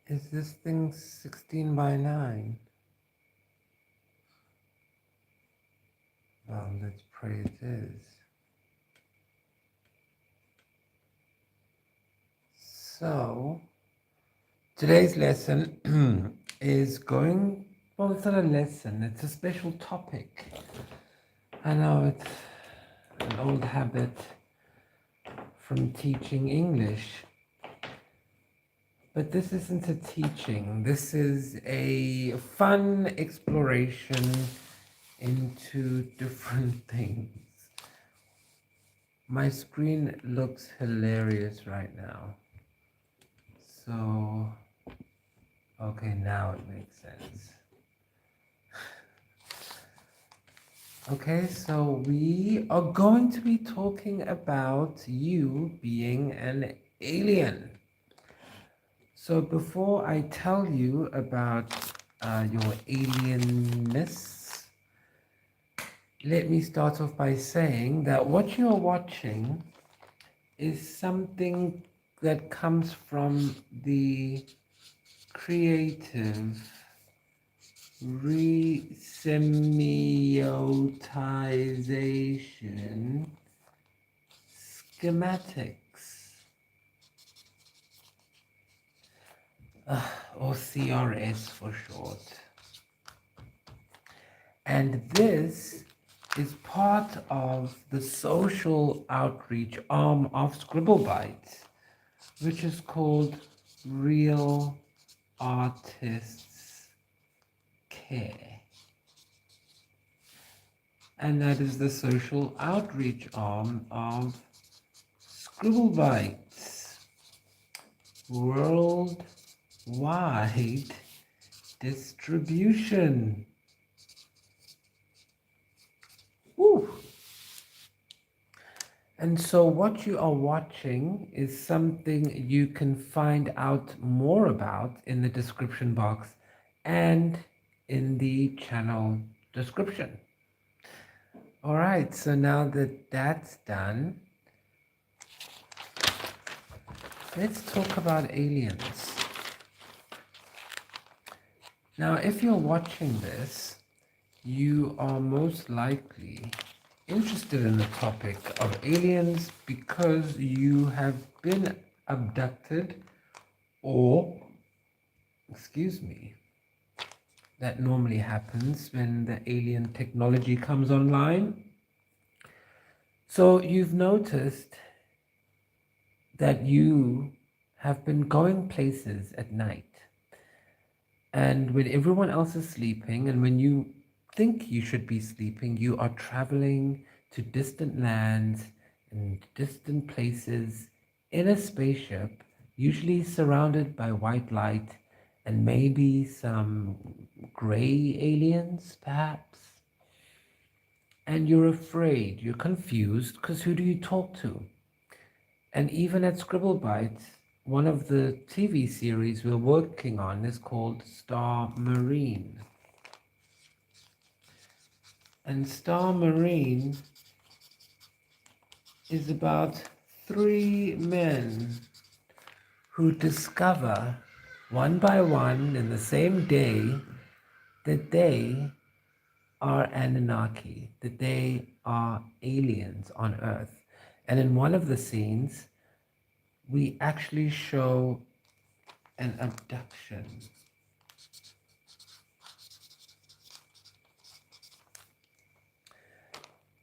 Is this thing 16 by 9? Well, let's pray it is. So, today's lesson is going, well, it's not a lesson, it's a special topic. I know it's an old habit from teaching English. But this isn't a teaching. This is a fun exploration into different things. My screen looks hilarious right now. So, okay, now it makes sense. Okay, so we are going to be talking about you being an alien. So before I tell you about your alienness, let me start off by saying that what you're watching is something that comes from the creative resemiotization schematics, or CRS for short. And this is part of the social outreach arm of Scribblebytes, which is called Real Artists Care. And that is the social outreach arm of Scribblebytes, worldwide distribution. Woo. And so what you are watching is something you can find out more about in the description box and in the channel description. All right, so now that that's done, let's talk about aliens. Now, if you're watching this, you are most likely interested in the topic of aliens because you have been abducted, or, excuse me, that normally happens when the alien technology comes online. So you've noticed that you have been going places at night, and when everyone else is sleeping and when you think you should be sleeping, you are traveling to distant lands and distant places in a spaceship, usually surrounded by white light and maybe some gray aliens, perhaps. And you're afraid, you're confused, because who do you talk to? And even at Scribblebytes, one of the TV series we're working on is called Star Marine. And Star Marine is about 3 men who discover one by one in the same day that they are Annunaki, that they are aliens on Earth. And in one of the scenes, we actually show an abduction.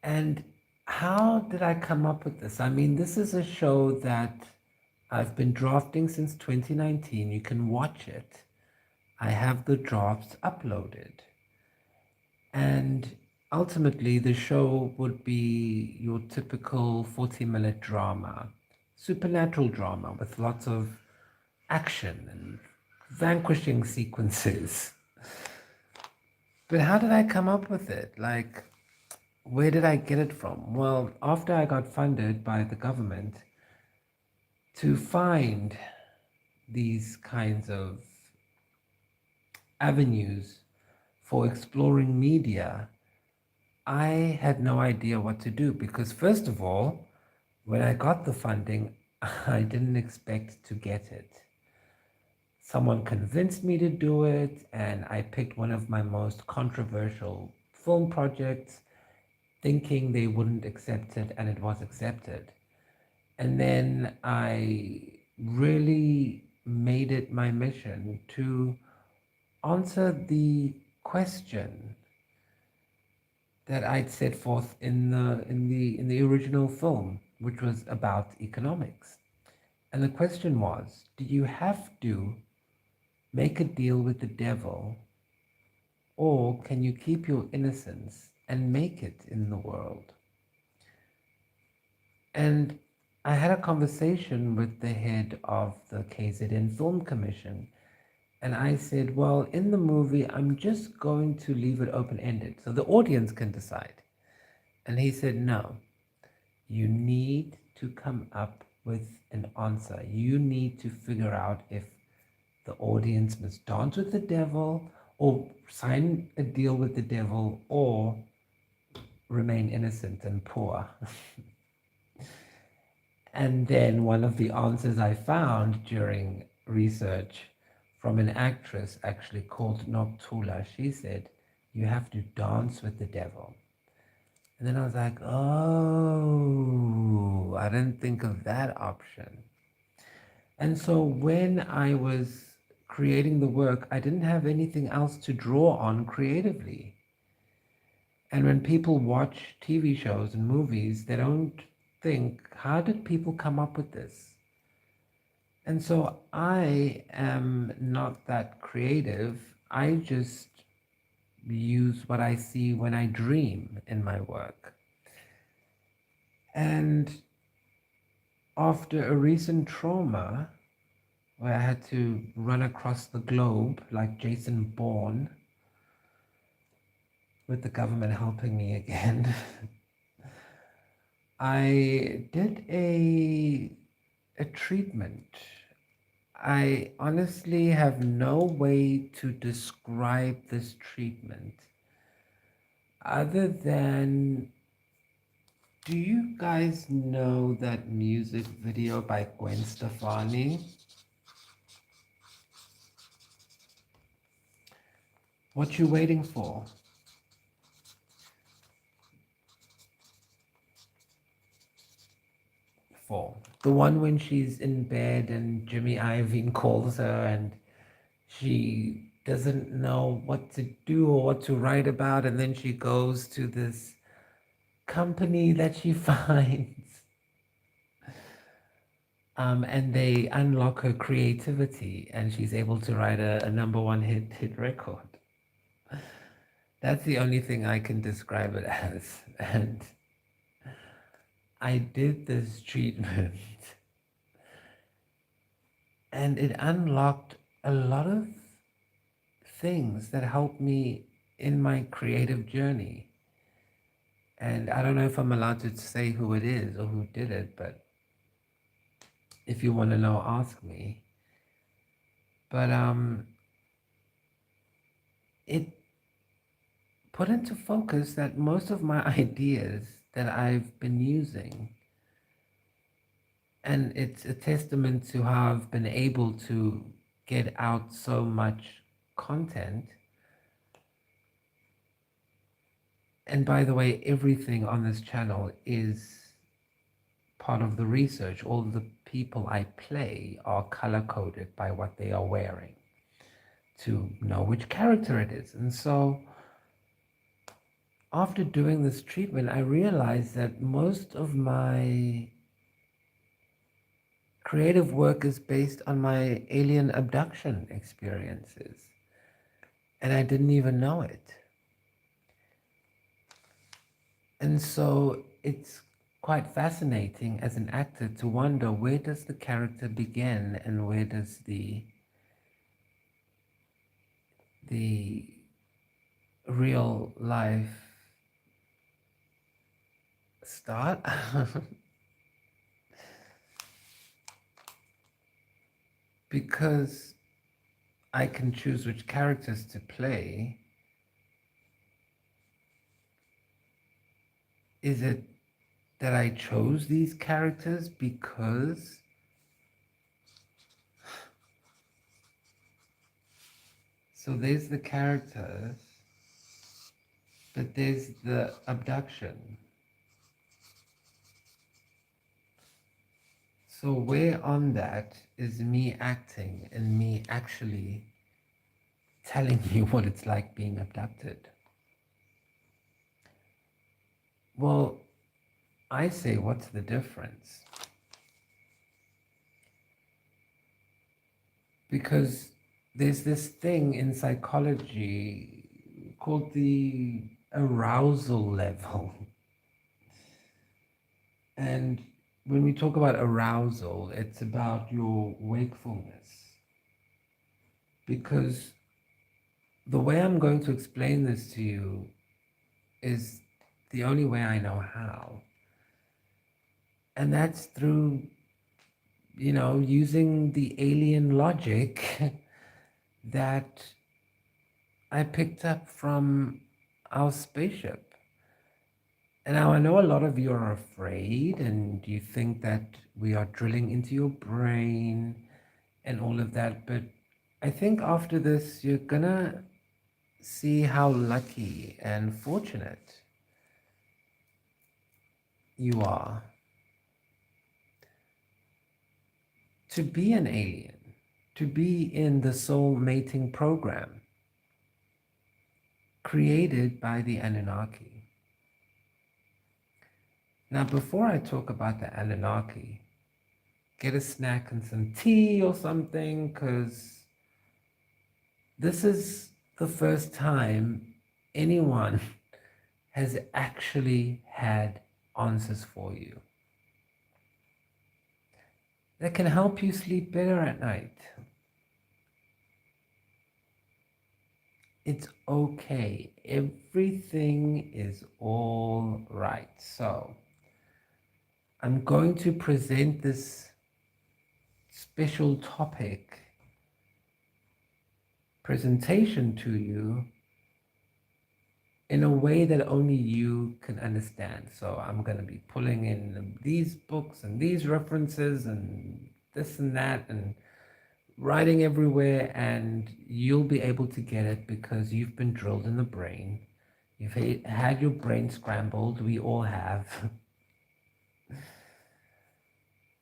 And how did I come up with this? I mean, this is a show that I've been drafting since 2019. You can watch it. I have the drafts uploaded. And ultimately, the show would be your typical 40-minute drama, supernatural drama with lots of action and vanquishing sequences. But how did I come up with it? Like, where did I get it from? Well, after I got funded by the government to find these kinds of avenues for exploring media, I had no idea what to do because, first of all, when I got the funding, I didn't expect to get it. someone convinced me to do it, and I picked one of my most controversial film projects, thinking they wouldn't accept it, and it was accepted. And then I really made it my mission to answer the question that I'd set forth in the original film, which was about economics. And the question was, do you have to make a deal with the devil, or can you keep your innocence and make it in the world? And I had a conversation with the head of the KZN Film Commission, and I said, well, in the movie, I'm just going to leave it open-ended so the audience can decide. And he said, no, you need to come up with an answer. You need to figure out if the audience must dance with the devil, or sign a deal with the devil, or remain innocent and poor. And then one of the answers I found during research from an actress actually called Noctula, she said, you have to dance with the devil. And then I was like, oh, I didn't think of that option. And so when I was creating the work, I didn't have anything else to draw on creatively. And when people watch TV shows and movies, they don't think, how did people come up with this? And so I am not that creative. I just use what I see when I dream in my work. And after a recent trauma, where I had to run across the globe like Jason Bourne, with the government helping me again, I did a treatment. I honestly have no way to describe this treatment other than, do you guys know that music video by Gwen Stefani? What you waiting for? The one when she's in bed and Jimmy Iovine calls her and she doesn't know what to do or what to write about, and then she goes to this company that she finds, and they unlock her creativity, and she's able to write a number one hit record. That's the only thing I can describe it as. And I did this treatment and it unlocked a lot of things that helped me in my creative journey. And I don't know if I'm allowed to say who it is or who did it, but if you want to know, ask me. But it put into focus that most of my ideas that I've been using, and it's a testament to how I've been able to get out so much content. And by the way, everything on this channel is part of the research. All the people I play are color coded by what they are wearing to know which character it is. And so after doing this treatment, I realized that most of my creative work is based on my alien abduction experiences. And I didn't even know it. And so it's quite fascinating as an actor to wonder, where does the character begin and where does the real life start? Because I can choose which characters to play, is it that I chose these characters because So there's the characters, but there's the abduction. So where on that is me acting and me actually telling you what it's like being abducted? Well, I say, what's the difference? Because there's this thing in psychology called the arousal level. And when we talk about arousal, it's about your wakefulness. Because the way I'm going to explain this to you is the only way I know how. And that's through, using the alien logic that I picked up from our spaceship. And now I know a lot of you are afraid and you think that we are drilling into your brain and all of that, but I think after this you're gonna see how lucky and fortunate you are to be an alien, to be in the Soul Mating Programme created by the Annunaki. Now, before I talk about the Annunaki, get a snack and some tea or something, because this is the first time anyone has actually had answers for you that can help you sleep better at night. It's okay. Everything is all right. So, I'm going to present this special topic presentation to you in a way that only you can understand. So I'm going to be pulling in these books and these references and this and that and writing everywhere, and you'll be able to get it because you've been drilled in the brain. You've had your brain scrambled. We all have.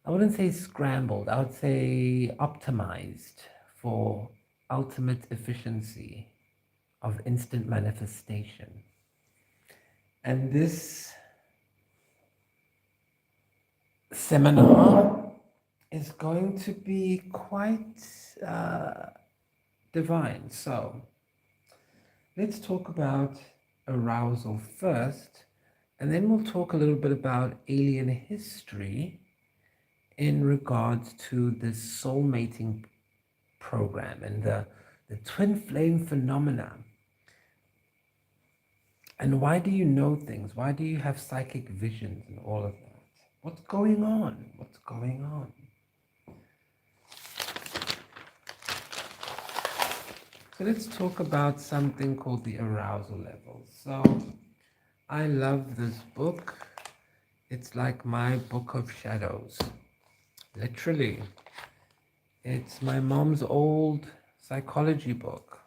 I wouldn't say scrambled, I would say optimized for ultimate efficiency of instant manifestation. And this seminar is going to be quite divine. So let's talk about arousal first, and then we'll talk a little bit about alien history in regards to the soul mating program and the twin flame phenomena. And why do you know things? Why do you have psychic visions and all of that? What's going on? What's going on? So let's talk about something called the arousal level. So I love this book. It's like my book of shadows. Literally. It's my mom's old psychology book.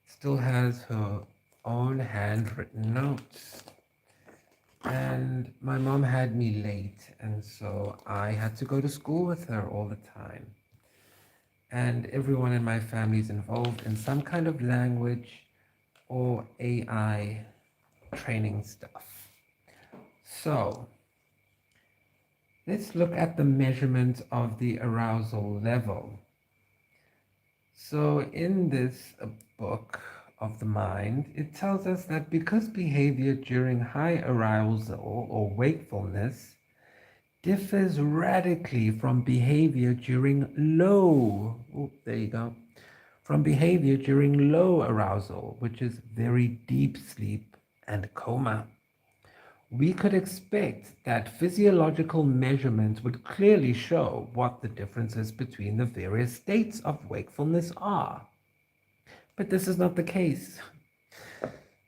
Still has her own handwritten notes. And my mom had me late, and so I had to go to school with her all the time. And everyone in my family is involved in some kind of language or AI training stuff. So let's look at the measurement of the arousal level. So in this book of the mind, it tells us that because behavior during high arousal or wakefulness differs radically from behavior during from behavior during low arousal, which is very deep sleep and coma, we could expect that physiological measurements would clearly show what the differences between the various states of wakefulness are. But this is not the case.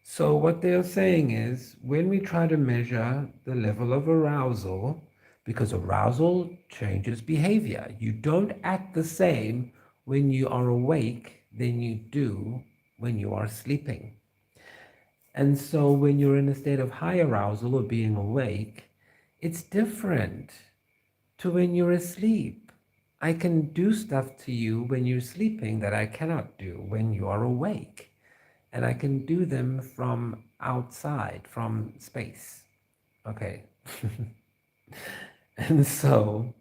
So what they're saying is, when we try to measure the level of arousal, because arousal changes behavior, you don't act the same when you are awake than you do when you are sleeping. And so when you're in a state of high arousal or being awake, it's different to when you're asleep. I can do stuff to you when you're sleeping that I cannot do when you are awake. And I can do them from outside, from space. Okay. And so,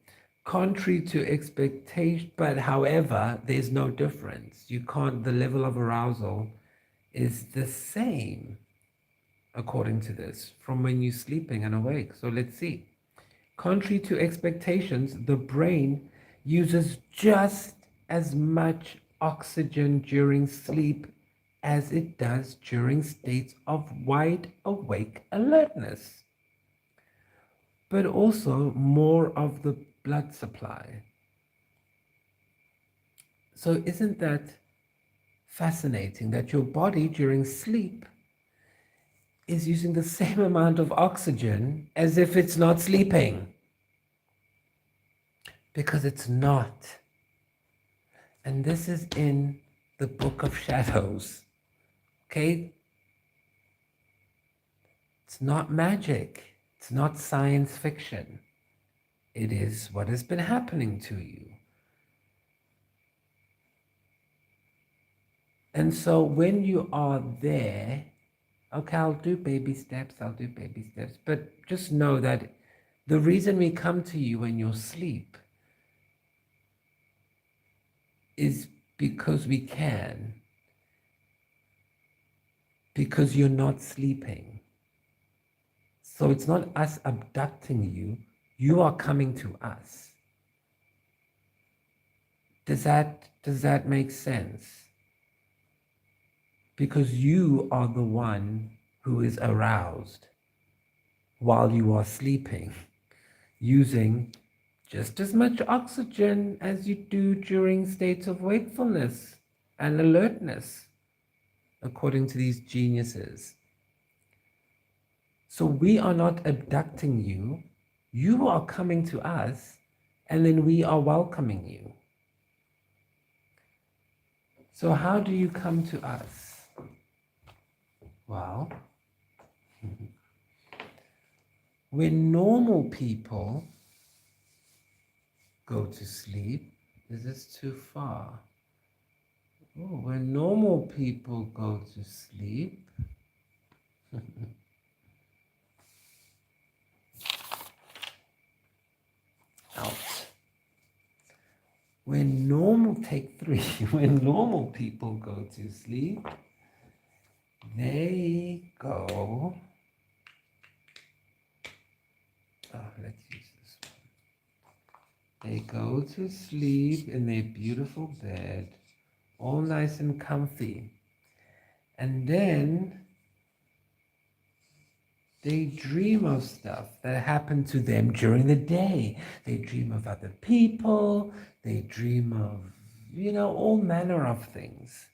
contrary to expectation, but however, there's no difference. You can't, the level of arousal is the same, according to this, from when you're sleeping and awake. So let's see. Contrary to expectations, the brain uses just as much oxygen during sleep as it does during states of wide awake alertness, but also more of the blood supply. So isn't that fascinating that your body during sleep is using the same amount of oxygen as if it's not sleeping? Because it's not. And this is in the Book of Shadows. Okay? It's not magic. It's not science fiction. It is what has been happening to you. And so when you are there, okay, I'll do baby steps, but just know that the reason we come to you when you're asleep is because we can, because you're not sleeping. So it's not us abducting you, you are coming to us. Does that make sense? Because you are the one who is aroused while you are sleeping, using just as much oxygen as you do during states of wakefulness and alertness, according to these geniuses. So we are not abducting you, you are coming to us, and then we are welcoming you. So how do you come to us? Well, when normal people go to sleep, is this too far? Oh, when normal people go to sleep, out. When normal, take 3, when normal people go to sleep, they go, let's use this one. They go to sleep in their beautiful bed, all nice and comfy. And then they dream of stuff that happened to them during the day. They dream of other people. They dream of, all manner of things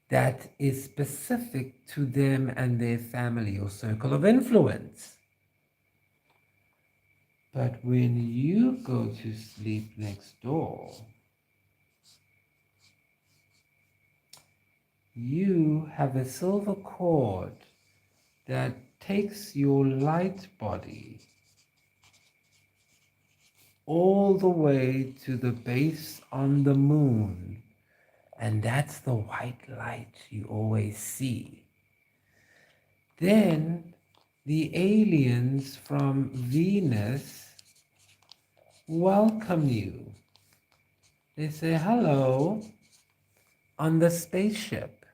that is specific to them and their family or circle of influence. But when you go to sleep next door, you have a silver cord that takes your light body all the way to the base on the moon. And that's the white light you always see. Then the aliens from Venus welcome you. They say hello on the spaceship.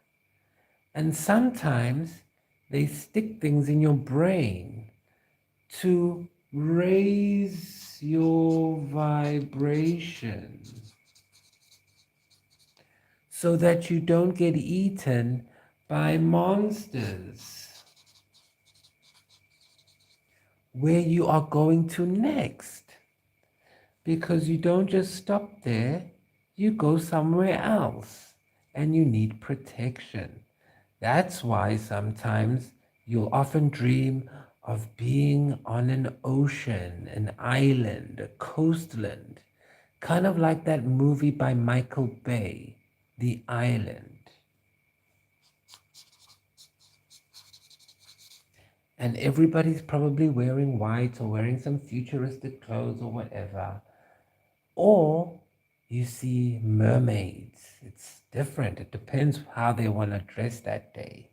And sometimes they stick things in your brain to raise your vibration so that you don't get eaten by monsters. Where you are going to next. Because you don't just stop there, you go somewhere else and you need protection. That's why sometimes you'll often dream of being on an ocean, an island, a coastland, kind of like that movie by Michael Bay, The Island. And everybody's probably wearing white or wearing some futuristic clothes or whatever. Or you see mermaids. It's different. It depends how they want to dress that day.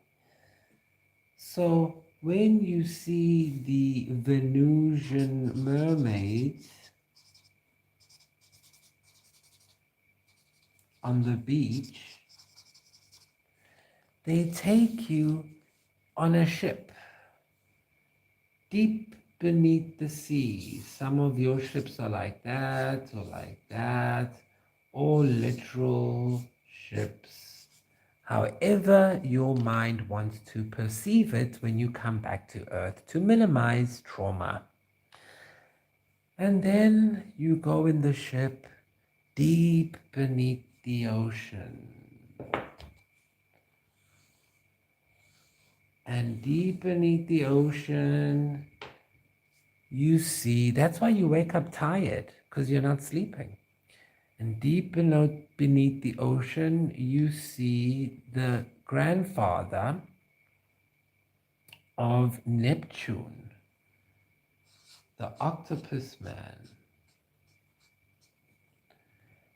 So when you see the Venusian mermaids on the beach, they take you on a ship deep beneath the sea. Some of your ships are like that or like that, or literal ships. However your mind wants to perceive it when you come back to Earth to minimize trauma. And then you go in the ship deep beneath the ocean. And deep beneath the ocean, you see, that's why you wake up tired, because you're not sleeping. And deep beneath the ocean, you see the grandfather of Neptune, the octopus man.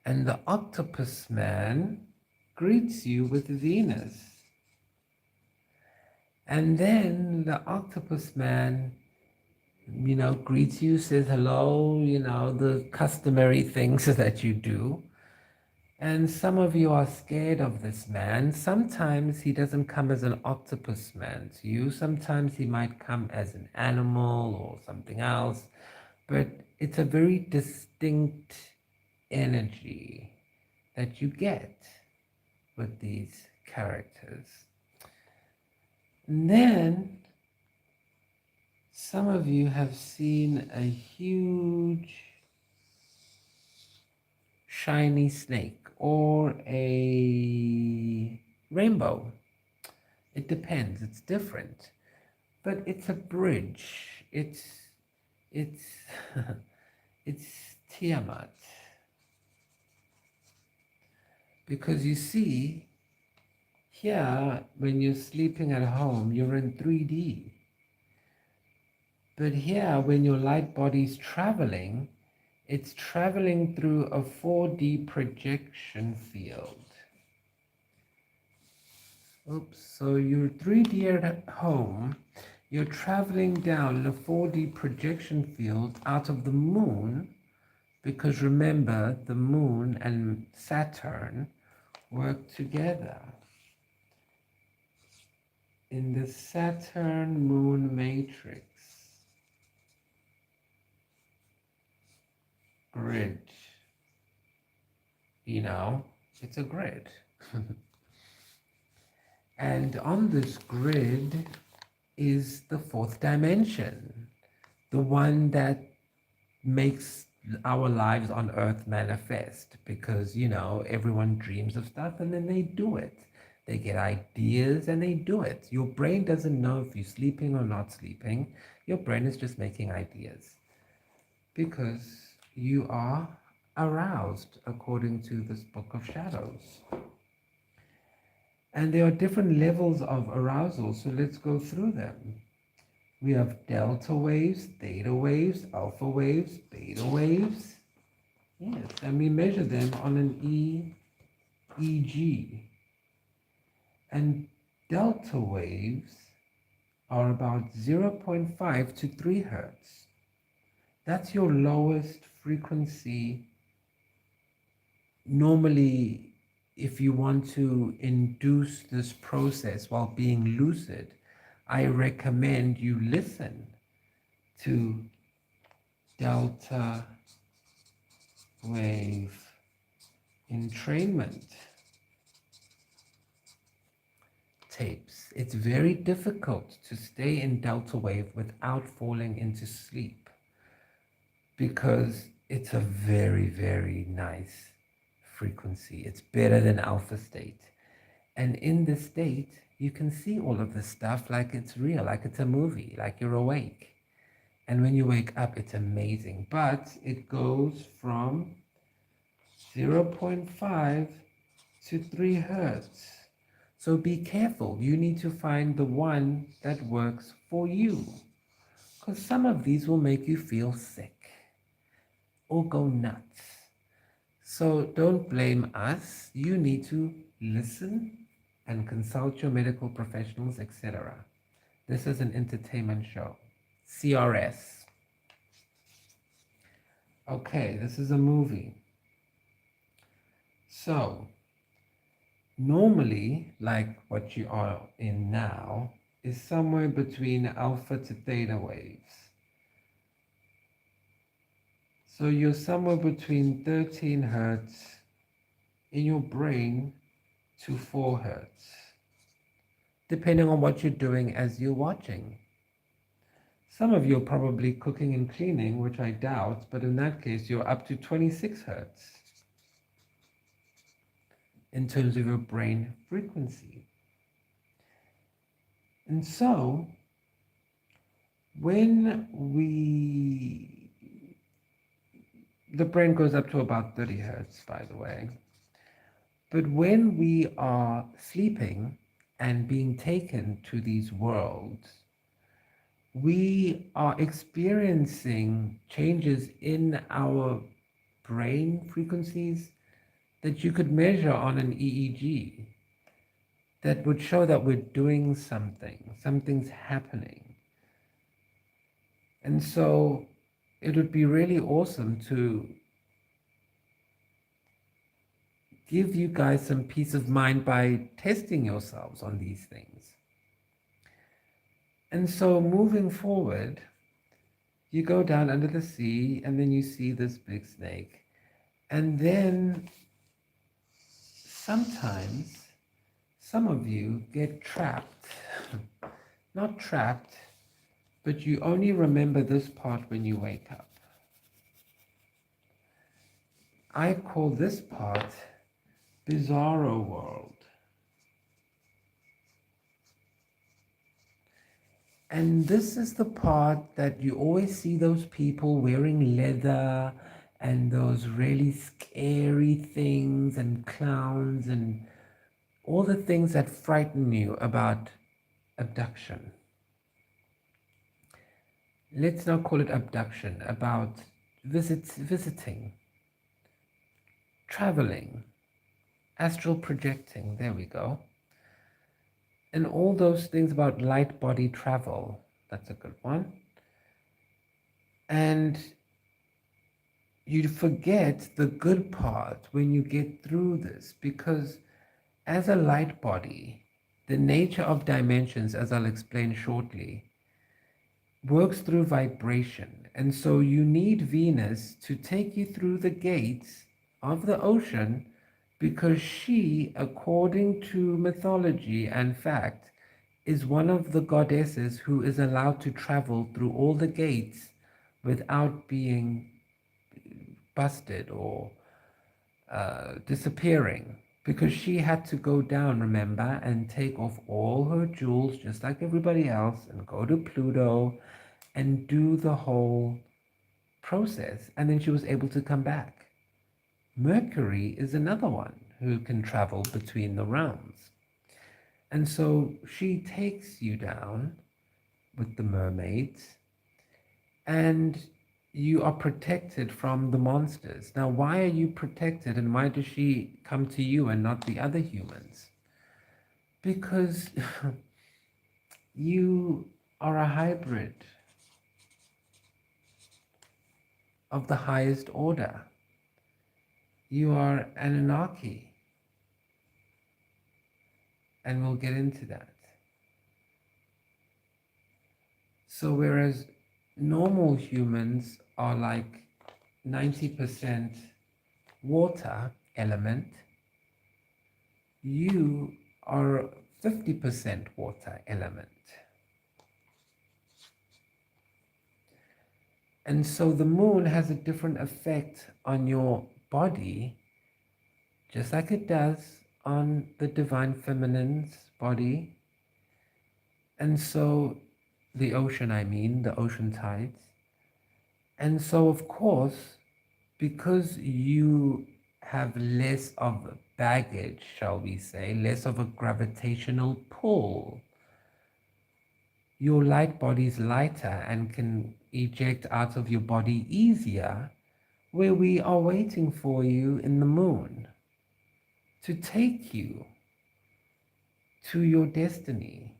And the octopus man greets you with Venus. And then the octopus man, greets you, says hello, the customary things that you do. And some of you are scared of this man. Sometimes he doesn't come as an octopus man to you. Sometimes he might come as an animal or something else. But it's a very distinct energy that you get with these characters. And then some of you have seen a huge shiny snake or a rainbow. It depends, it's different. But it's a bridge. It's it's Tiamat. Because you see, here, when you're sleeping at home, you're in 3D. But here, when your light body's traveling, it's traveling through a 4D projection field. Oops, so you're 3D at home, you're traveling down in a 4D projection field out of the moon, because remember, the moon and Saturn work together. In the Saturn-Moon matrix grid, it's a grid. And on this grid is the fourth dimension, the one that makes our lives on Earth manifest, because, everyone dreams of stuff and then they do it. They get ideas and they do it. Your brain doesn't know if you're sleeping or not sleeping. Your brain is just making ideas because you are aroused according to this book of shadows. And there are different levels of arousal, so let's go through them. We have delta waves, theta waves, alpha waves, beta waves. Yes, and we measure them on an EEG. And delta waves are about 0.5 to 3 hertz. That's your lowest frequency. Normally, if you want to induce this process while being lucid, I recommend you listen to delta wave entrainment tapes. It's very difficult to stay in delta wave without falling into sleep because it's a very, very nice frequency. It's better than alpha state. And in this state, you can see all of this stuff like it's real, like it's a movie, like you're awake. And when you wake up, it's amazing. But it goes from 0.5 to 3 hertz. So be careful. You need to find the one that works for you. Because some of these will make you feel sick or go nuts. So don't blame us. You need to listen and consult your medical professionals, etc. This is an entertainment show. CRS. Okay, this is a movie. So, normally, like what you are in now, is somewhere between alpha to theta waves. So you're somewhere between 13 hertz in your brain to 4 hertz, depending on what you're doing as you're watching. Some of you are probably cooking and cleaning, which I doubt, but in that case, you're up to 26 hertz in terms of your brain frequency. And so, when the brain goes up to about 30 hertz, by the way, but when we are sleeping and being taken to these worlds, we are experiencing changes in our brain frequencies that you could measure on an EEG that would show that we're doing something, something's happening. And so it would be really awesome to give you guys some peace of mind by testing yourselves on these things. And so moving forward, you go down under the sea and then you see this big snake. And then sometimes some of you get trapped. Not trapped, but you only remember this part when you wake up. I call this part Bizarro World. And this is the part that you always see those people wearing leather and those really scary things and clowns and all the things that frighten you about abduction. Let's not call it abduction, about visiting, traveling, astral projecting, there we go. And all those things about light body travel, that's a good one. And you forget the good part when you get through this, because as a light body, the nature of dimensions, as I'll explain shortly, works through vibration. And so you need Venus to take you through the gates of the ocean, because she, according to mythology and fact, is one of the goddesses who is allowed to travel through all the gates without being busted or disappearing, because she had to go down, remember, and take off all her jewels just like everybody else and go to Pluto and do the whole process, and then she was able to come back. Mercury is another one who can travel between the realms. And so she takes you down with the mermaids, and you are protected from the monsters. Now, why are you protected, and why does she come to you and not the other humans? Because you are a hybrid of the highest order. You are Annunaki. And we'll get into that. So whereas normal humans are like 90% water element, you are 50% water element. And so the moon has a different effect on your body, just like it does on the divine feminine's body. And so the ocean, the ocean tides. And so, of course, because you have less of baggage, shall we say, less of a gravitational pull. Your light body is lighter and can eject out of your body easier, where we are waiting for you in the moon to take you to your destiny,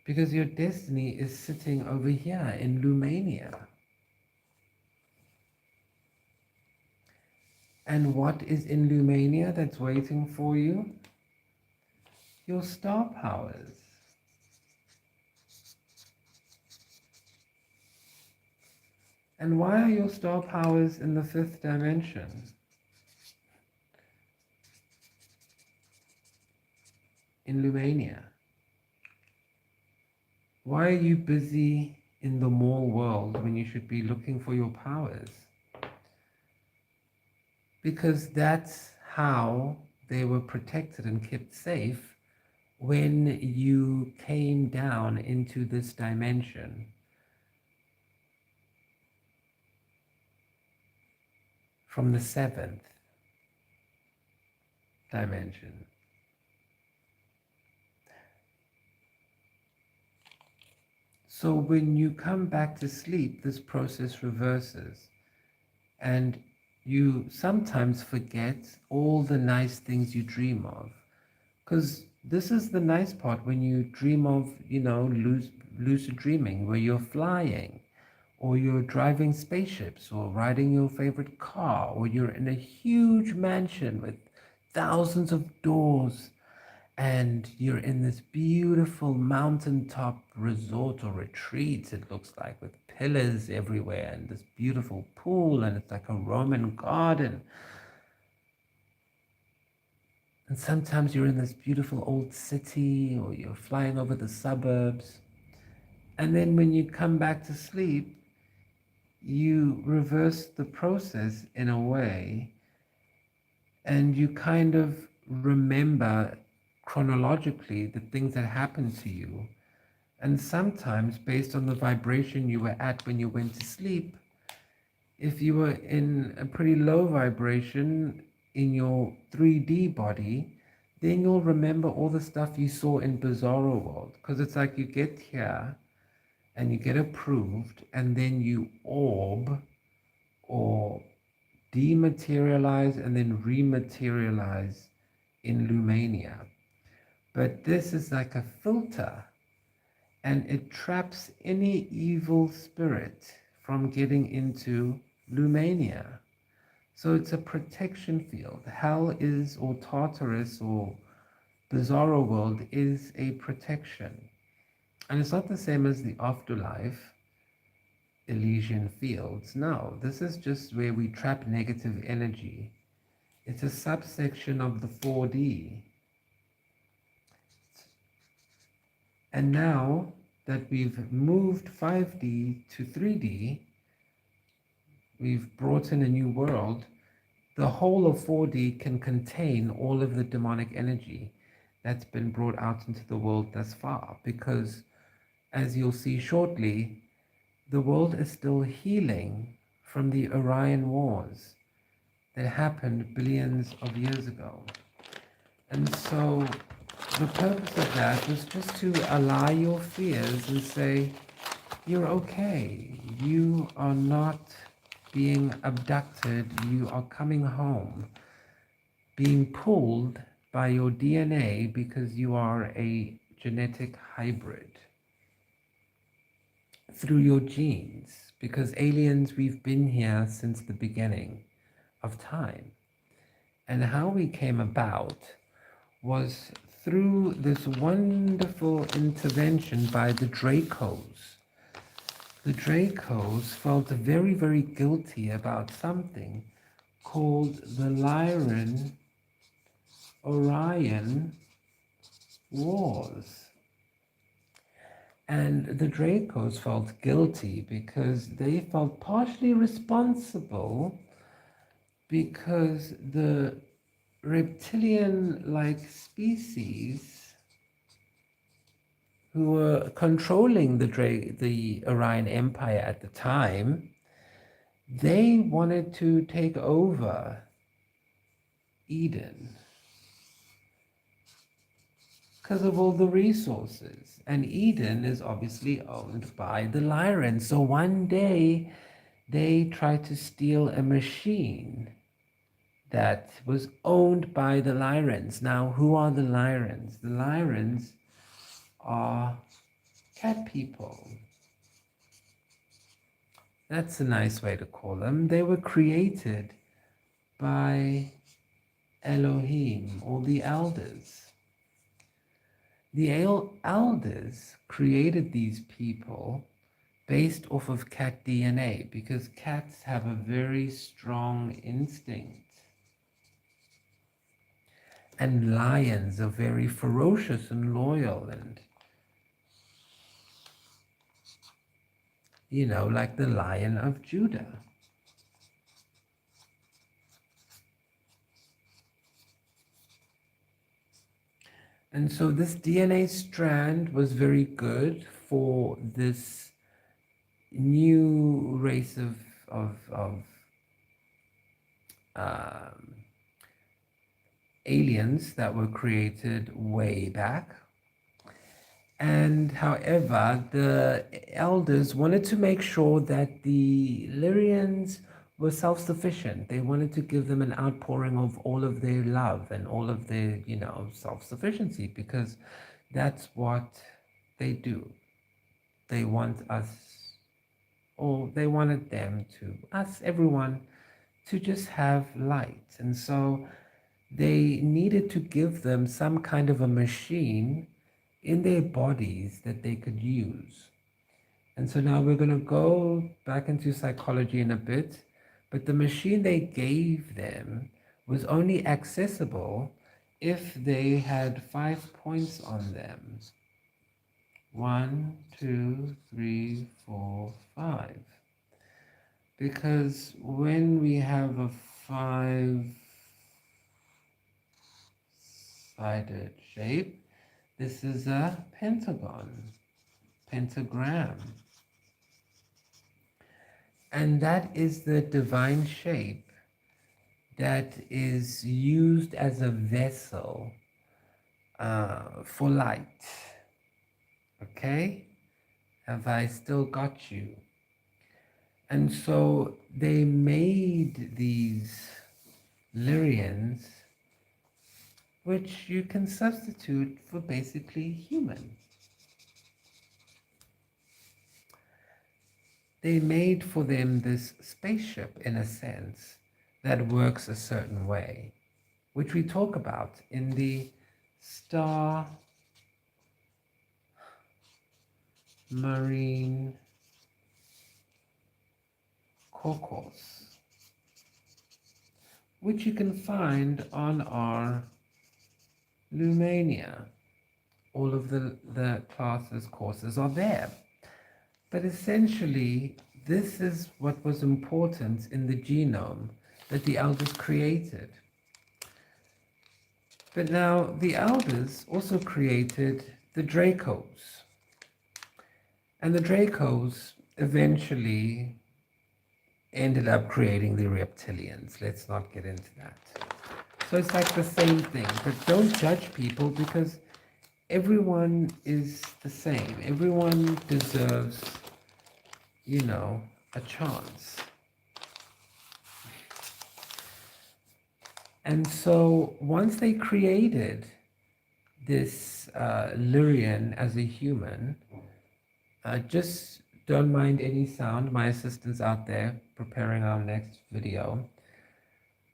because your destiny is sitting over here in Lumania. And what is in Lumania that's waiting for you? Your star powers. And why are your star powers in the 5th dimension? In Lumania? Why are you busy in the mall world when you should be looking for your powers? Because that's how they were protected and kept safe when you came down into this dimension. From the 7th dimension. So when you come back to sleep, this process reverses, and you sometimes forget all the nice things you dream of. Because this is the nice part when you dream of, lucid dreaming, where you're flying, or you're driving spaceships, or riding your favorite car, or you're in a huge mansion with thousands of doors, and you're in this beautiful mountaintop resort or retreat, it looks like, with pillars everywhere, and this beautiful pool, and it's like a Roman garden. And sometimes you're in this beautiful old city, or you're flying over the suburbs. And then when you come back to sleep, you reverse the process in a way, and you kind of remember chronologically the things that happened to you. And sometimes, based on the vibration you were at when you went to sleep, if you were in a pretty low vibration in your 3D body, then you'll remember all the stuff you saw in Bizarro World. Because it's like you get here and you get approved, and then you orb or dematerialize and then rematerialize in Lumania. But this is like a filter, and it traps any evil spirit from getting into Lumania. So it's a protection field. Hell is, or Tartarus, or Bizarro World is a protection. And it's not the same as the afterlife, Elysian fields. No, this is just where we trap negative energy. It's a subsection of the 4D. And now that we've moved 5D to 3D, we've brought in a new world. The whole of 4D can contain all of the demonic energy that's been brought out into the world thus far, because as you'll see shortly, the world is still healing from the Orion Wars that happened billions of years ago. And so the purpose of that was just to allay your fears and say, you're okay. You are not being abducted. You are coming home, being pulled by your DNA because you are a genetic hybrid through your genes. Because aliens, we've been here since the beginning of time. And how we came about was through this wonderful intervention by the Dracos. The Dracos felt very, very guilty about something called the Lyran Orion Wars. And the Dracos felt guilty because they felt partially responsible because the reptilian-like species who were controlling the Orion Empire at the time, they wanted to take over Eden. because of all the resources. And Eden is obviously owned by the Lyran. So one day they tried to steal a machine that was owned by the Lyrans. Now, who are the Lyrans? The Lyrans are cat people. That's a nice way to call them. They were created by Elohim, or the elders. The elders created these people based off of cat DNA, because cats have a very strong instinct. And lions are very ferocious and loyal, and, you know, like the Lion of Judah. And so this DNA strand was very good for this new race of aliens that were created way back. And however, the elders wanted to make sure that the Lyrians were self-sufficient. They wanted to give them an outpouring of all of their love and all of their, you know, self-sufficiency, because that's what they do. They want us, or they wanted them to, us, everyone, to just have light. And so they needed to give them some kind of a machine in their bodies that they could use. And so now we're going to go back into psychology in a bit, but the machine they gave them was only accessible if they had 5 points on them. 1, 2, 3, 4, 5. Because when we have a 5-sided shape, this is a pentagram. And that is the divine shape that is used as a vessel for light. Okay? Have I still got you? And so they made these Lyrians, which you can substitute for basically human. They made for them this spaceship, in a sense, that works a certain way, which we talk about in the Star Marine course, which you can find on our Lumania. All of the classes, courses are there. But essentially, this is what was important in the genome that the elders created. But now the elders also created the Dracos. And the Dracos eventually ended up creating the reptilians. Let's not get into that. So it's like the same thing, but don't judge people, because everyone is the same. Everyone deserves, you know, a chance. And so once they created this Lyrian as a human, just don't mind any sound. My assistant's out there preparing our next video.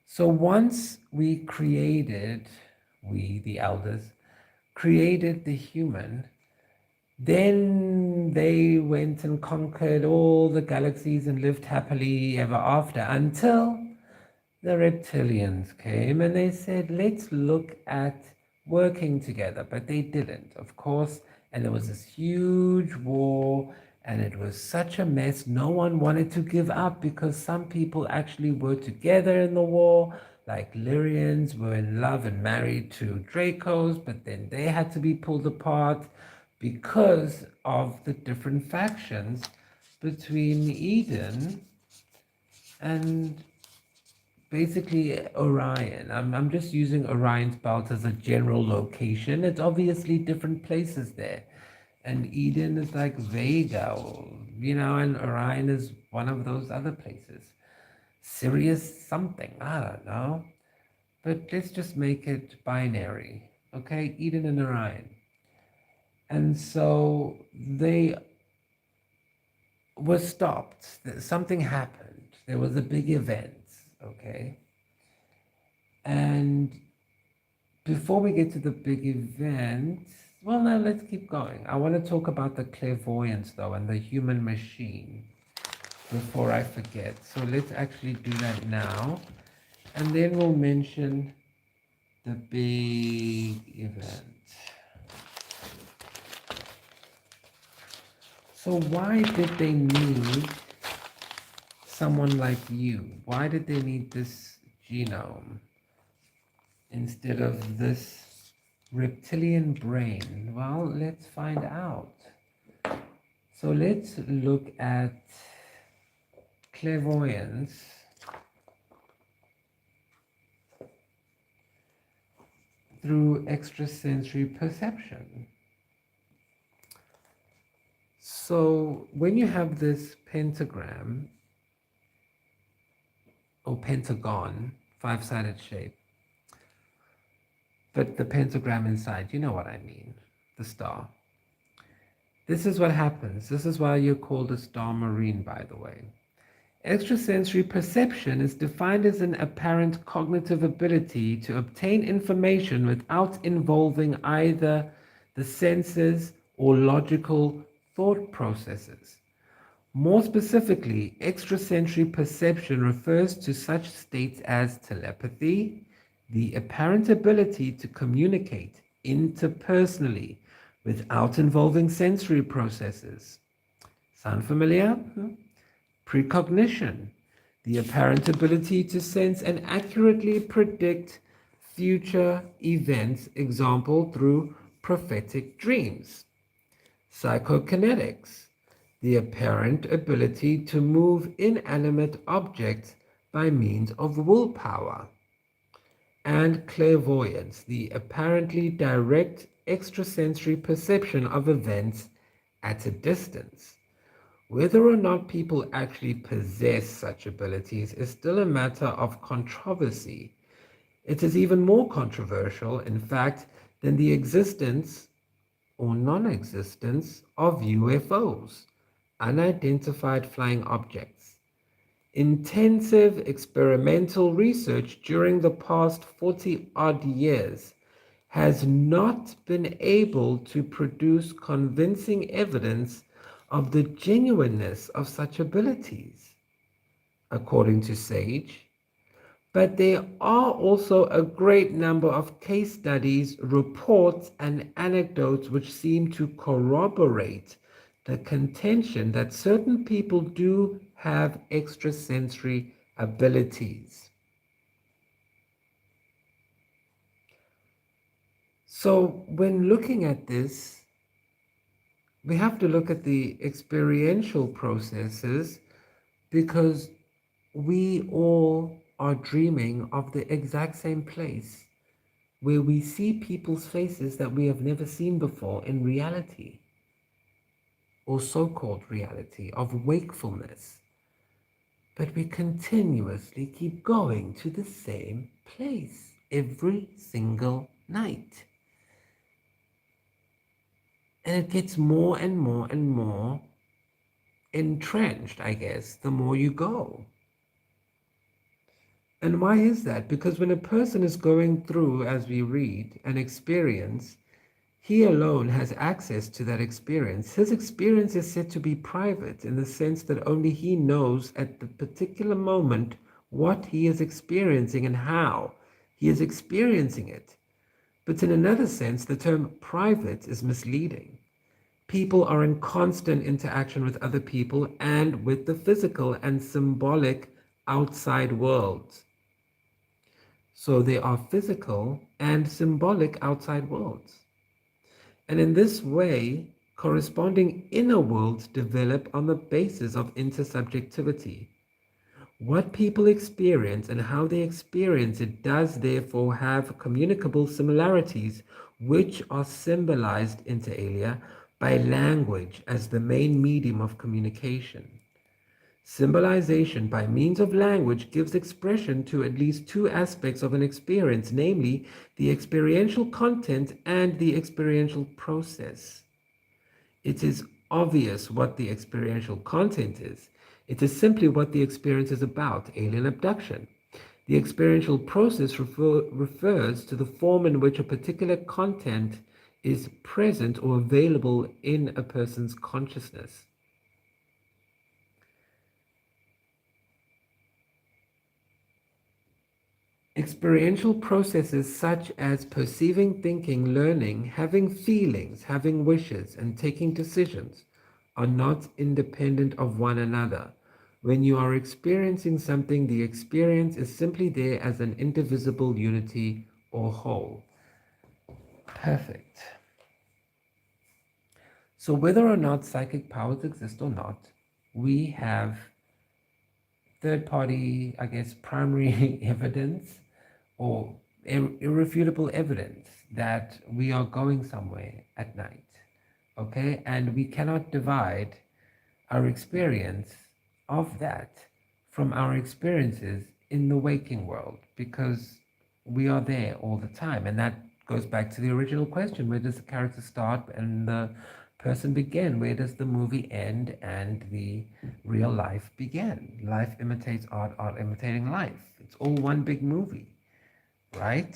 So once we created, the elders, created the human, then they went and conquered all the galaxies and lived happily ever after, until the reptilians came and they said, let's look at working together. But they didn't, of course, and there was this huge war, and it was such a mess. No one wanted to give up, because some people actually were together in the war. Like Lyrians were in love and married to Dracos, but then they had to be pulled apart because of the different factions between Eden and basically Orion. I'm just using Orion's belt as a general location. It's obviously different places there. And Eden is like Vega, or, and Orion is one of those other places. Sirius something, I don't know. But let's just make it binary. Okay, Eden and Orion. And so they were stopped. Something happened. There was a big event. Okay. And before we get to the big event, well, now let's keep going. I want to talk about the clairvoyance, though, and the human machine before I forget. So let's actually do that now. And then we'll mention the big event. So why did they need someone like you? Why did they need this genome instead of this reptilian brain? Well, let's find out. So let's look at clairvoyance through extrasensory perception. So when you have this pentagram or pentagon, five-sided shape, but the pentagram inside, you know what I mean, the star. This is what happens. This is why you're called a star marine, by the way. Extrasensory perception is defined as an apparent cognitive ability to obtain information without involving either the senses or logical thought processes. More specifically, extrasensory perception refers to such states as telepathy, the apparent ability to communicate interpersonally without involving sensory processes. Sound familiar? Precognition, the apparent ability to sense and accurately predict future events, example through prophetic dreams. Psychokinetics, the apparent ability to move inanimate objects by means of willpower. And clairvoyance, the apparently direct extrasensory perception of events at a distance. Whether or not people actually possess such abilities is still a matter of controversy. It is even more controversial, in fact, than the existence or non-existence of UFOs, unidentified flying objects. Intensive experimental research during the past 40-odd years has not been able to produce convincing evidence of the genuineness of such abilities, according to Sage. But there are also a great number of case studies, reports, and anecdotes which seem to corroborate the contention that certain people do have extrasensory abilities. So when looking at this, we have to look at the experiential processes, because we all are dreaming of the exact same place where we see people's faces that we have never seen before in reality, or so-called reality of wakefulness. But we continuously keep going to the same place every single night. And it gets more and more and more entrenched, I guess, the more you go. And why is that? Because when a person is going through, as we read, an experience, he alone has access to that experience. His experience is said to be private in the sense that only he knows at the particular moment what he is experiencing and how he is experiencing it. But in another sense, the term private is misleading. People are in constant interaction with other people and with the physical and symbolic outside worlds. So there are physical and symbolic outside worlds. And in this way, corresponding inner worlds develop on the basis of intersubjectivity. What people experience and how they experience it does therefore have communicable similarities, which are symbolized inter alia by language as the main medium of communication. Symbolization by means of language gives expression to at least two aspects of an experience, namely the experiential content and the experiential process. It is obvious what the experiential content is. It is simply what the experience is about, alien abduction. The experiential process refers to the form in which a particular content is present or available in a person's consciousness. Experiential processes such as perceiving, thinking, learning, having feelings, having wishes, and taking decisions are not independent of one another. When you are experiencing something, the experience is simply there as an indivisible unity or whole. Perfect. So whether or not psychic powers exist or not, we have third-party, I guess, primary evidence or irrefutable evidence that we are going somewhere at night. Okay, and we cannot divide our experience of that from our experiences in the waking world, because we are there all the time. And that goes back to the original question: where does the character start and the person begin? Where does the movie end and the real life begin? Life imitates art, art imitating life. It's all one big movie, right?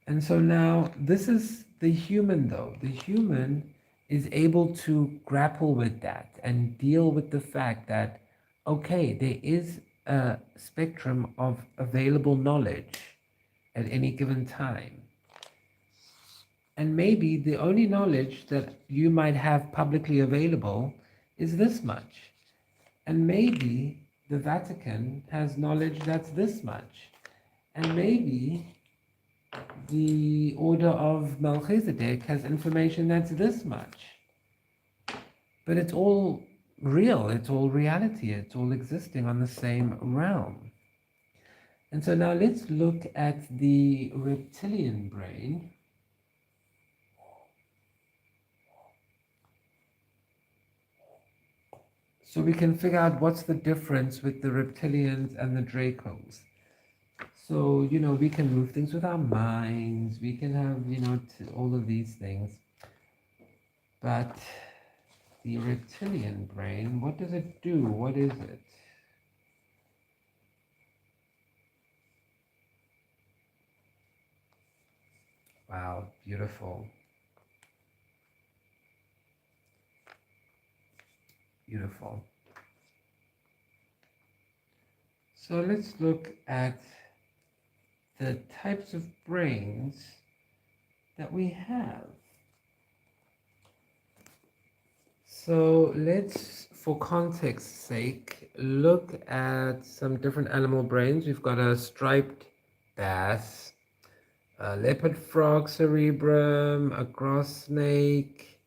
And so now this is the human, though. The human is able to grapple with that and deal with the fact that, okay, there is a spectrum of available knowledge at any given time. And maybe the only knowledge that you might have publicly available is this much. And maybe the Vatican has knowledge that's this much. And maybe the Order of Melchizedek has information that's this much. But it's all real, it's all reality, it's all existing on the same realm. And so now let's look at the reptilian brain. So we can figure out what's the difference with the reptilians and the Dracos. So, you know, we can move things with our minds, we can have, you know, all of these things. But the reptilian brain, what does it do? What is it? Wow, beautiful. Beautiful. So let's look at the types of brains that we have. So let's, for context's sake, look at some different animal brains. We've got a striped bass, a leopard frog cerebrum, a grass snake,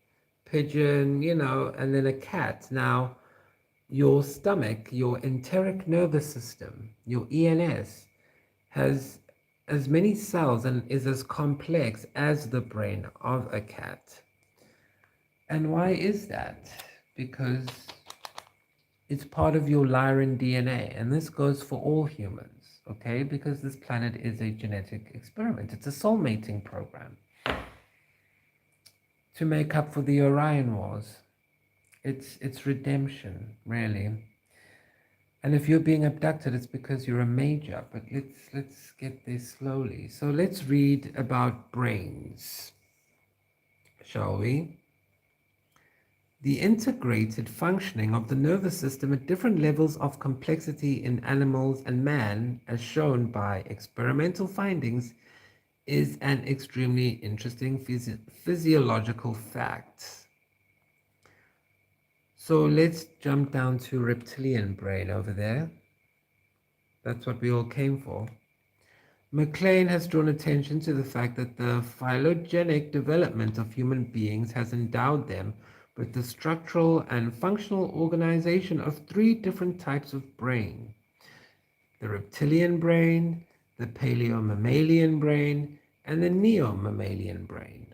pigeon, you know, and then a cat. Now, your stomach, your enteric nervous system, your ENS, has as many cells and is as complex as the brain of a cat. And why is that? Because it's part of your Lyran DNA, and this goes for all humans, okay? Because this planet is a genetic experiment. It's a soul mating program to make up for the Orion Wars. It's redemption, really. And if you're being abducted, it's because you're a major. But let's get there slowly. So let's read about brains, shall we? The integrated functioning of the nervous system at different levels of complexity in animals and man, as shown by experimental findings, is an extremely interesting physiological fact. So let's jump down to reptilian brain over there. That's what we all came for. McLean has drawn attention to the fact that the phylogenetic development of human beings has endowed them with the structural and functional organization of three different types of brain: the reptilian brain, the paleo-mammalian brain, and the neo-mammalian brain.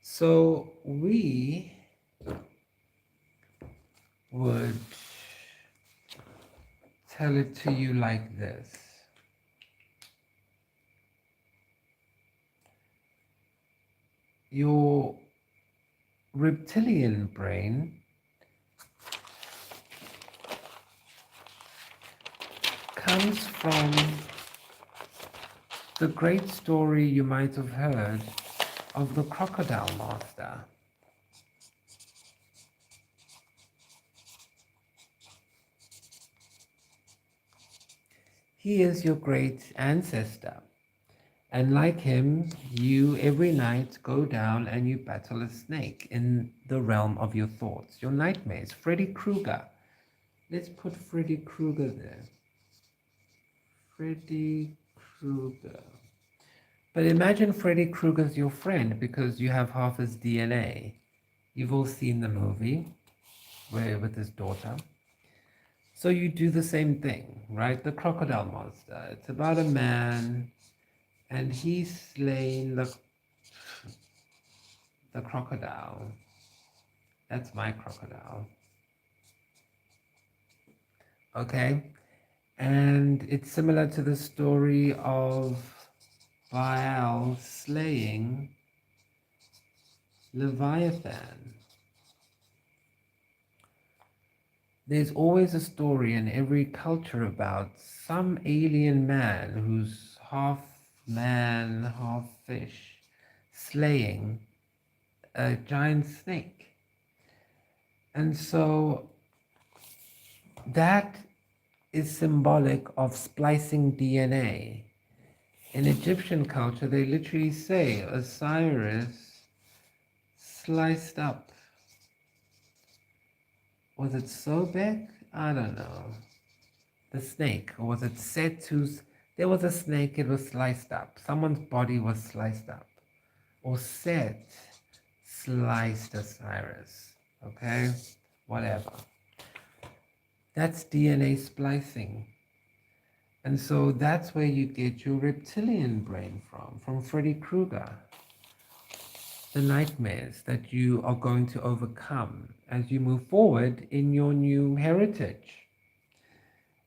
So we would tell it to you like this. Your reptilian brain comes from the great story you might have heard of the crocodile master. He is your great ancestor, and like him, you every night go down and you battle a snake in the realm of your thoughts, your nightmares. Freddy Krueger. Let's put Freddy Krueger there. Freddy Krueger. But imagine Freddy Krueger's your friend because you have half his DNA. You've all seen the movie where with his daughter. So you do the same thing, right? The crocodile monster. It's about a man and he's slain the crocodile. That's my crocodile. Okay? And it's similar to the story of Baal slaying Leviathan. There's always a story in every culture about some alien man who's half man, half fish, slaying a giant snake. And so that is symbolic of splicing DNA. In Egyptian culture, they literally say Osiris sliced up. Was it Sobek? I don't know. The snake. Or was it Setu's? There was a snake, it was sliced up. Someone's body was sliced up. Or Set sliced Osiris. Okay? Whatever. That's DNA splicing. And so that's where you get your reptilian brain from Freddy Krueger. The nightmares that you are going to overcome as you move forward in your new heritage.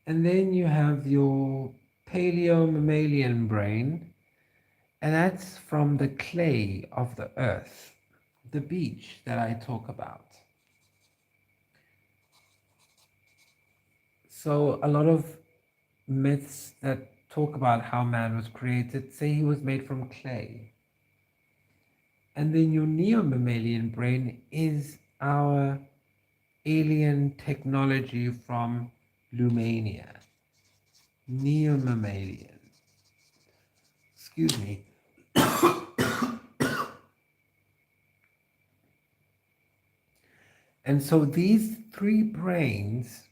And then you have your paleo-mammalian brain, and that's from the clay of the earth, the beach that I talk about. So a lot of myths that talk about how man was created say he was made from clay. And then your neo-mammalian brain is our alien technology from Lumania. Neo-mammalian. Excuse me. And so these three brains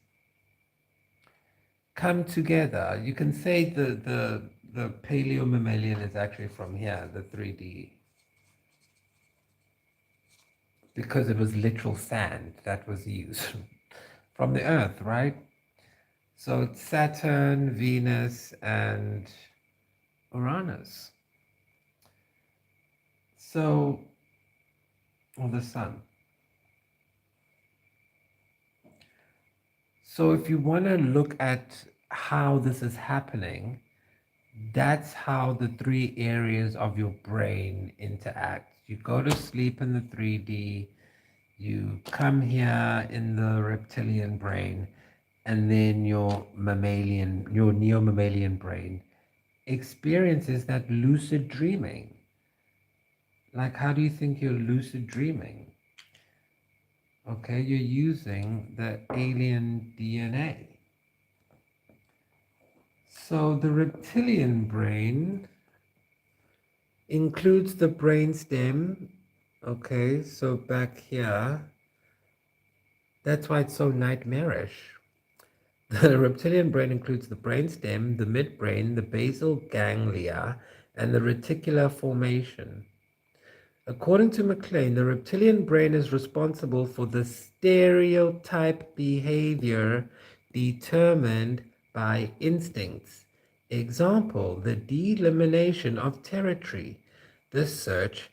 come together. You can say the paleo-mammalian is actually from here, the 3D. Because it was literal sand that was used from the earth, right? So it's Saturn, Venus, and Uranus. So, or the sun. So if you want to look at how this is happening, that's how the three areas of your brain interact. You go to sleep in the 3D, you come here in the reptilian brain, and then your neo-mammalian brain experiences that lucid dreaming. Like, how do you think you're lucid dreaming? Okay, you're using the alien DNA. So the reptilian brain includes the brainstem. Okay, so back here, that's why it's so nightmarish. The reptilian brain includes the brainstem, the midbrain, the basal ganglia, and the reticular formation. According to McLean, the reptilian brain is responsible for the stereotype behavior determined by instincts. Example, the delimitation of territory. This search,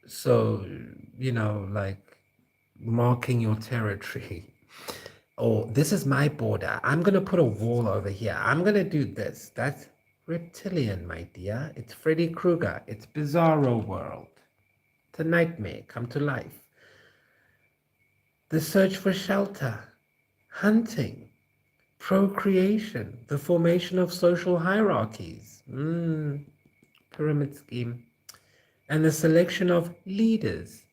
so, like marking your territory. Or this is my border. I'm going to put a wall over here. I'm going to do this. That's reptilian, my dear. It's Freddy Krueger. It's Bizarro World. It's a nightmare come to life. The search for shelter, hunting, procreation, the formation of social hierarchies, pyramid scheme, and the selection of leaders.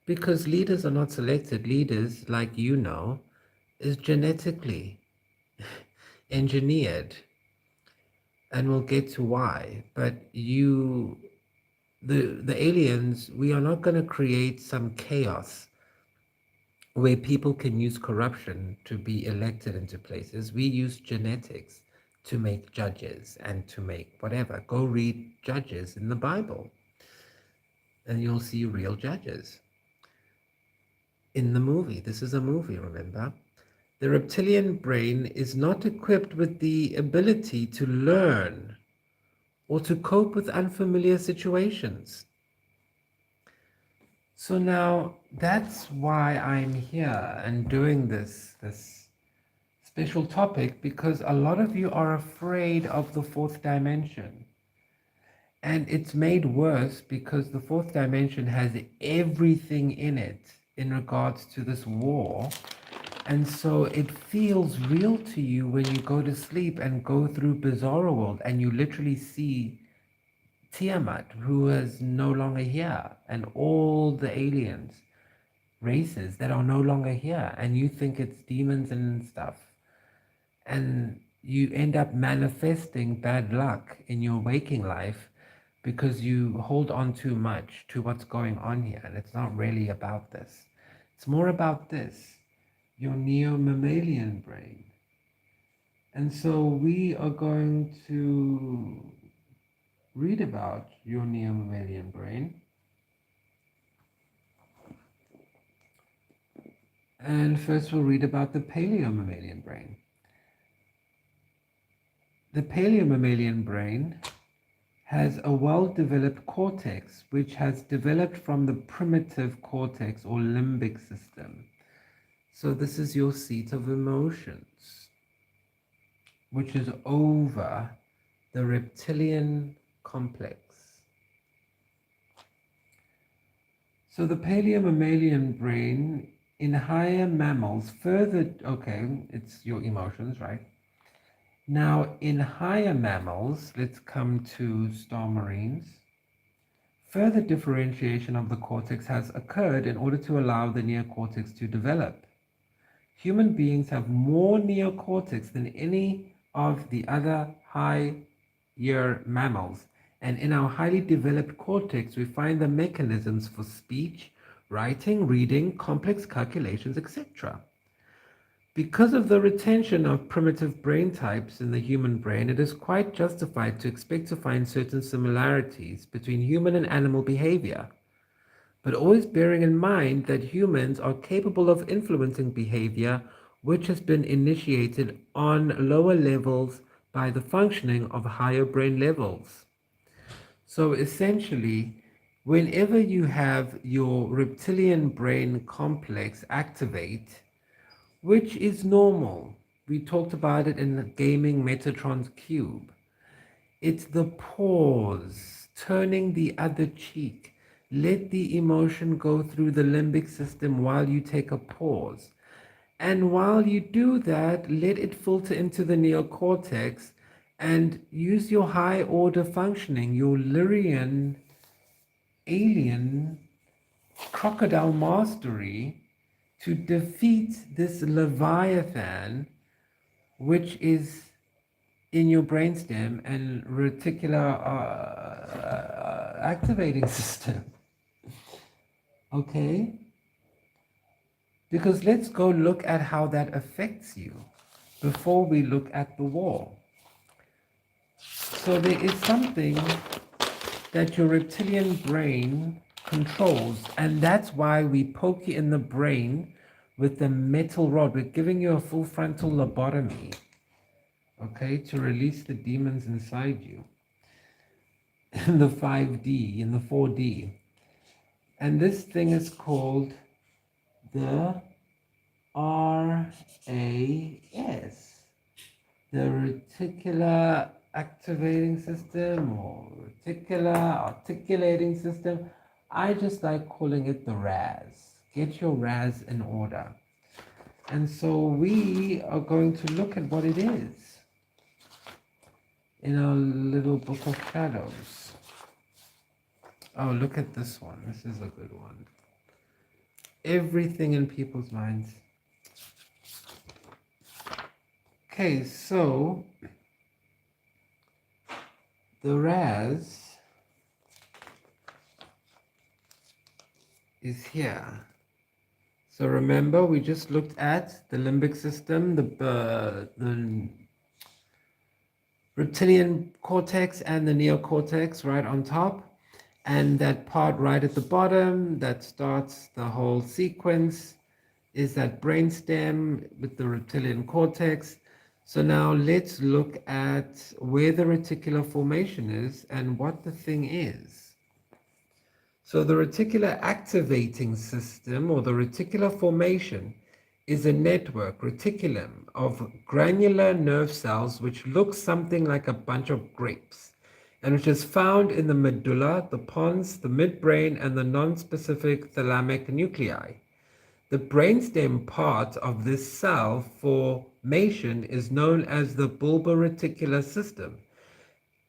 Because leaders are not selected. Leaders, like is genetically engineered, and we'll get to why. But the aliens, we are not going to create some chaos where people can use corruption to be elected into places. We use genetics to make judges and to make whatever. Go read Judges in the Bible, and you'll see real judges. In the movie, this is a movie, remember? The reptilian brain is not equipped with the ability to learn or to cope with unfamiliar situations. So now that's why I'm here and doing this special topic, because a lot of you are afraid of the fourth dimension. And it's made worse because the fourth dimension has everything in it in regards to this war. And so it feels real to you when you go to sleep and go through Bizarro World and you literally see Tiamat, who is no longer here, and all the aliens, races that are no longer here, and you think it's demons and stuff. And you end up manifesting bad luck in your waking life because you hold on too much to what's going on here, and it's not really about this. It's more about this, your neo-mammalian brain. And so we are going to read about your neo-mammalian brain. And first we'll read about the paleo-mammalian brain. The paleo-mammalian brain has a well-developed cortex, which has developed from the primitive cortex or limbic system. So this is your seat of emotions, which is over the reptilian complex. So the paleo-mammalian brain in higher mammals it's your emotions, right? Now, in higher mammals, let's come to star marines. Further differentiation of the cortex has occurred in order to allow the neocortex to develop. Human beings have more neocortex than any of the other higher mammals, and in our highly developed cortex, we find the mechanisms for speech, writing, reading, complex calculations, etc. Because of the retention of primitive brain types in the human brain, it is quite justified to expect to find certain similarities between human and animal behavior, but always bearing in mind that humans are capable of influencing behavior which has been initiated on lower levels by the functioning of higher brain levels. So essentially, whenever you have your reptilian brain complex activate, which is normal. We talked about it in the gaming Metatron's cube. It's the pause, turning the other cheek. Let the emotion go through the limbic system while you take a pause. And while you do that, let it filter into the neocortex and use your high order functioning, your Lyrian alien crocodile mastery to defeat this Leviathan, which is in your brainstem and reticular activating system. Okay? Because let's go look at how that affects you before we look at the wall. So there is something that your reptilian brain controls, and that's why we poke you in the brain with the metal rod. We're giving you a full frontal lobotomy, okay, to release the demons inside you in the 5D, in the 4D. And this thing is called the RAS, the reticular activating system, or reticular articulating system. I just like calling it the RAS. Get your RAS in order. And so we are going to look at what it is in our little book of shadows. Oh, look at this one. This is a good one. Everything in people's minds. Okay, so the RAS is here. So remember, we just looked at the limbic system, the reptilian cortex and the neocortex right on top, and that part right at the bottom that starts the whole sequence is that brainstem with the reptilian cortex. So now let's look at where the reticular formation is and what the thing is. So the reticular activating system, or the reticular formation, is a network, reticulum, of granular nerve cells which looks something like a bunch of grapes, and which is found in the medulla, the pons, the midbrain, and the non-specific thalamic nuclei. The brainstem part of this cell formation is known as the bulboreticular system,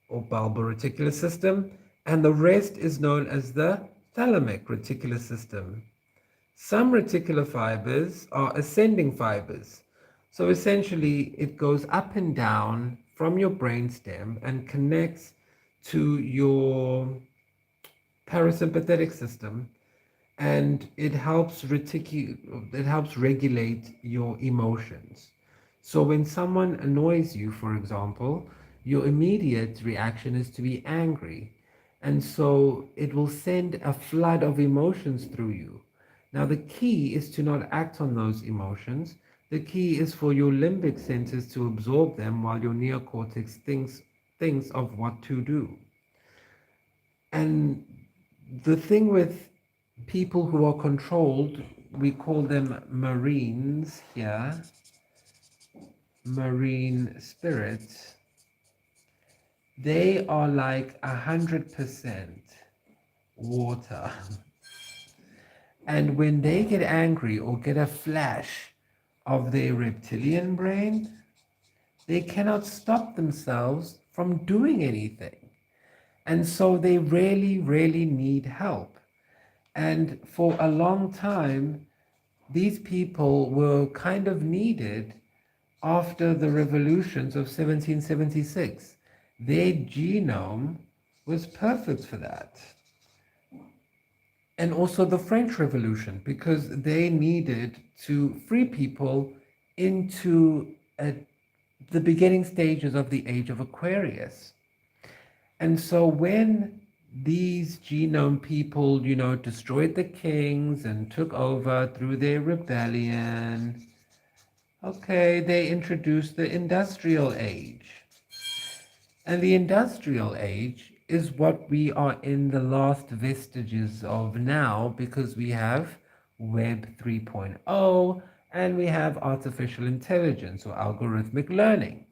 or bulboreticular system, and the rest is known as the thalamic reticular system. Some reticular fibers are ascending fibers. So essentially, it goes up and down from your brainstem and connects to your parasympathetic system, and it helps regulate your emotions. So when someone annoys you, for example, your immediate reaction is to be angry. And so it will send a flood of emotions through you. Now, the key is to not act on those emotions. The key is for your limbic centers to absorb them while your neocortex thinks of what to do. And the thing with people who are controlled, we call them marines here, marine spirits. They are like 100% water. And when they get angry or get a flash of their reptilian brain, they cannot stop themselves from doing anything. And so they really, really need help. And for a long time, these people were kind of needed after the revolutions of 1776. Their genome was perfect for that. And also the French Revolution, because they needed to free people into the beginning stages of the age of Aquarius. And so when these genome people, destroyed the kings and took over through their rebellion, okay, they introduced the industrial age. And the industrial age is what we are in the last vestiges of now, because we have Web 3.0 and we have artificial intelligence or algorithmic learning.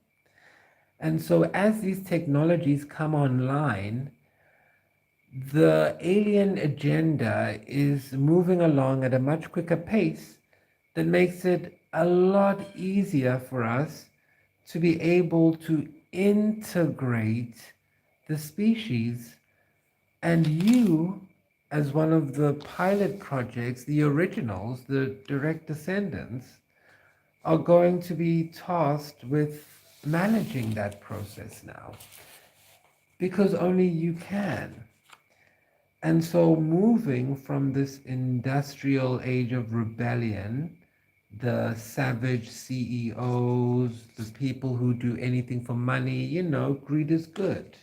And so as these technologies come online, the alien agenda is moving along at a much quicker pace that makes it a lot easier for us to be able to integrate the species. And you, as one of the pilot projects, the originals, the direct descendants, are going to be tasked with managing that process now, because only you can. And so moving from this industrial age of rebellion, the savage CEOs, the people who do anything for money, greed is good.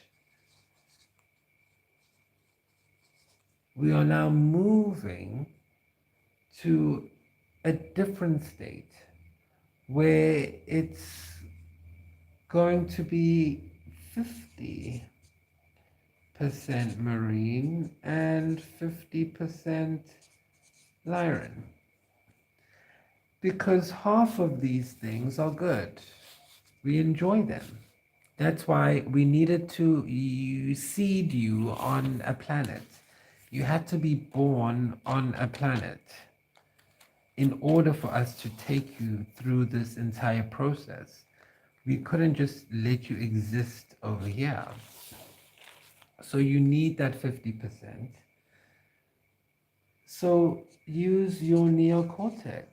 we are now moving to a different state where it's going to be 50% marine and 50% Lyran. Because half of these things are good. We enjoy them. That's why we needed to seed you on a planet. You had to be born on a planet in order for us to take you through this entire process. We couldn't just let you exist over here. So you need that 50%. So use your neocortex.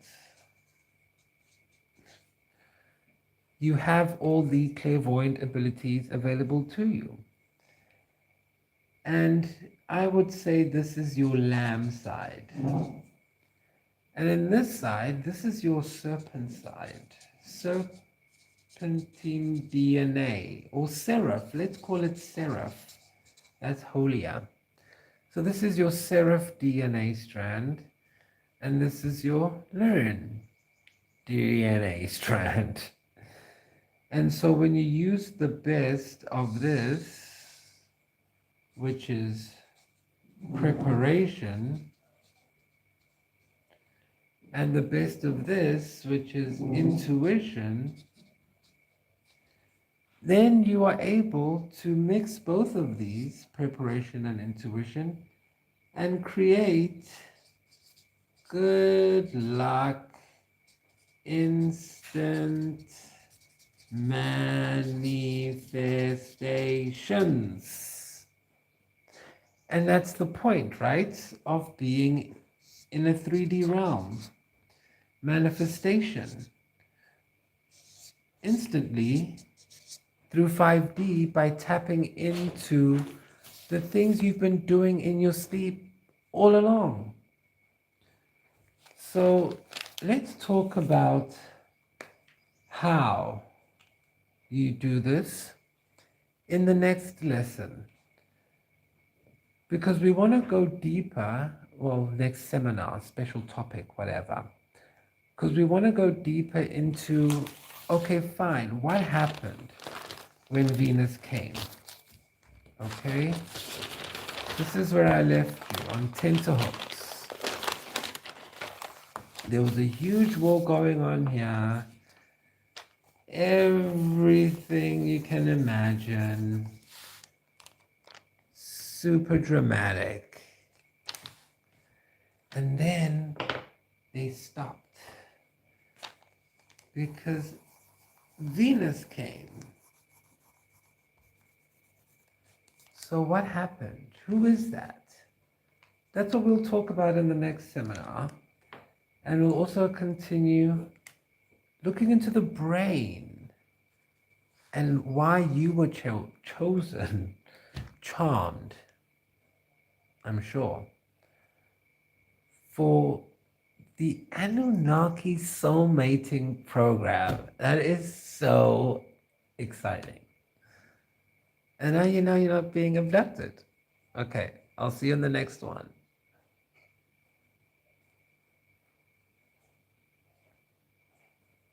You have all the clairvoyant abilities available to you. And I would say this is your lamb side. And in this side, this is your serpent side. Serpentine DNA, or seraph. Let's call it seraph. That's holier. So this is your seraph DNA strand. And this is your Lyran DNA strand. And so when you use the best of this, which is preparation, and the best of this, which is intuition, then you are able to mix both of these, preparation and intuition, and create good luck, instant manifestations. And that's the point, right, of being in a 3D realm. Manifestation. Instantly, through 5D, by tapping into the things you've been doing in your sleep all along. So let's talk about how you do this in the next lesson, because we want to go deeper, well, next seminar, special topic, whatever, because we want to go deeper into, okay, fine, what happened when Venus came? Okay, this is where I left you, on tenterhooks. There was a huge war going on here. Everything you can imagine, super dramatic. And then they stopped because Venus came. So what happened? Who is that? That's what we'll talk about in the next seminar. And we'll also continue looking into the brain and why you were chosen, charmed, I'm sure, for the Annunaki Soul Mating Programme. That is so exciting. And now you know you're not being abducted. Okay, I'll see you in the next one.